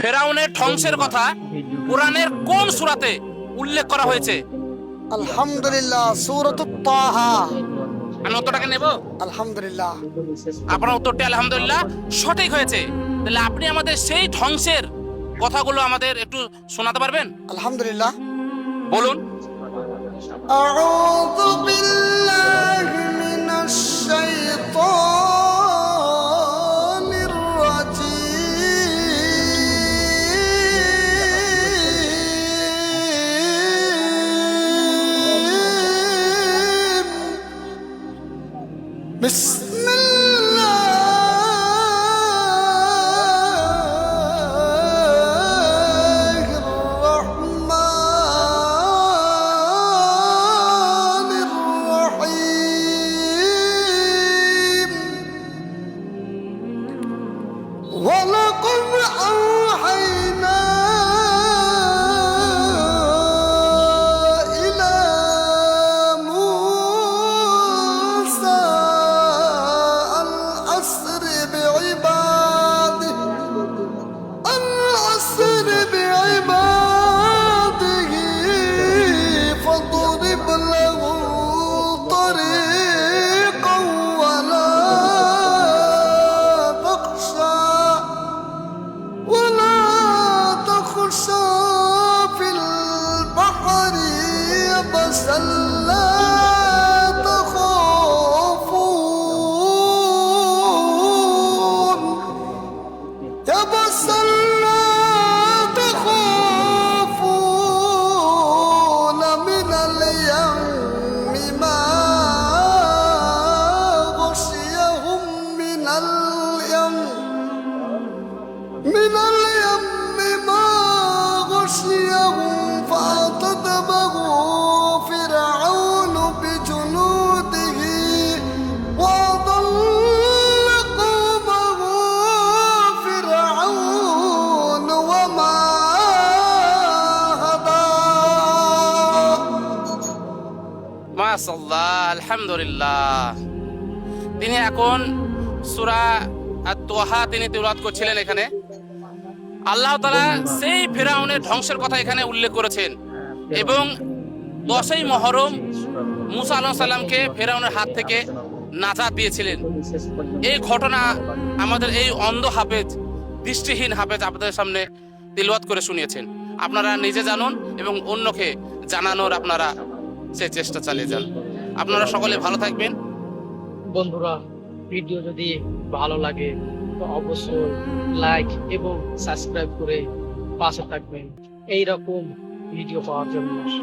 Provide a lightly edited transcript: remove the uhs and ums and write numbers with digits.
ফেরাউনের ধ্বংসের কথা কোরআনের কোন সূরাতে উল্লেখ করা হয়েছে? আলহামদুলিল্লাহ, সূরাতুত তাহা। আমি উত্তরটাকে নেব। আলহামদুলিল্লাহ। আপনার উত্তরটি আলহামদুলিল্লাহ সঠিক হয়েছে। তাহলে আপনি আমাদের সেই ধ্বংসের কথাগুলো আমাদের একটু শোনাতে পারবেন? আলহামদুলিল্লাহ। বলুন। আউযু বিল্লাহি মিনাশ শাইতানির রাজীম। বিসমিল্লাহির রহমানির রহিম। ওয়ালাকাদ আওহাইনা ইলা মূসা আল আসরি বিইবাদিহি فاضرب له طريقا ولا تخشى في البحر يبسا لا تخافون يبسا لا تخافون من اليم ما غشيهم من اليم ما غشيهم فأعتدمه فرعون بجنوده وأضل قومه فرعون وما هدى মাশাআল্লাহ, আলহামদুলিল্লাহ। তিনি এখন সূরা আত-তাহা তিনি তিলাওয়াত করছিলেন। এখানে আল্লাহ তাআলা সেই ফেরাউনের ধ্বংসের কথা এখানে উল্লেখ করেছেন এবং 10ই মুহররম মুসা আলাইহিস সালামকে ফেরাউনের হাত থেকে নাজাত দিয়েছিলেন। এই ঘটনা আমাদের এই অন্ধ হাফেজ, দৃষ্টিহীন হাফেজ আপনাদের সামনে তিলাওয়াত করে শুনিয়েছেন। আপনারা নিজে জানুন এবং অন্যকে জানানোর আপনারা সেই চেষ্টা চালিয়ে যান। আপনারা সকলে ভালো থাকবেন। বন্ধুরা, ভিডিও যদি ভালো লাগে তো অবশ্যই লাইক এবং সাবস্ক্রাইব করে পাশে থাকবেন এই রকম ভিডিও পাওয়ার জন্য।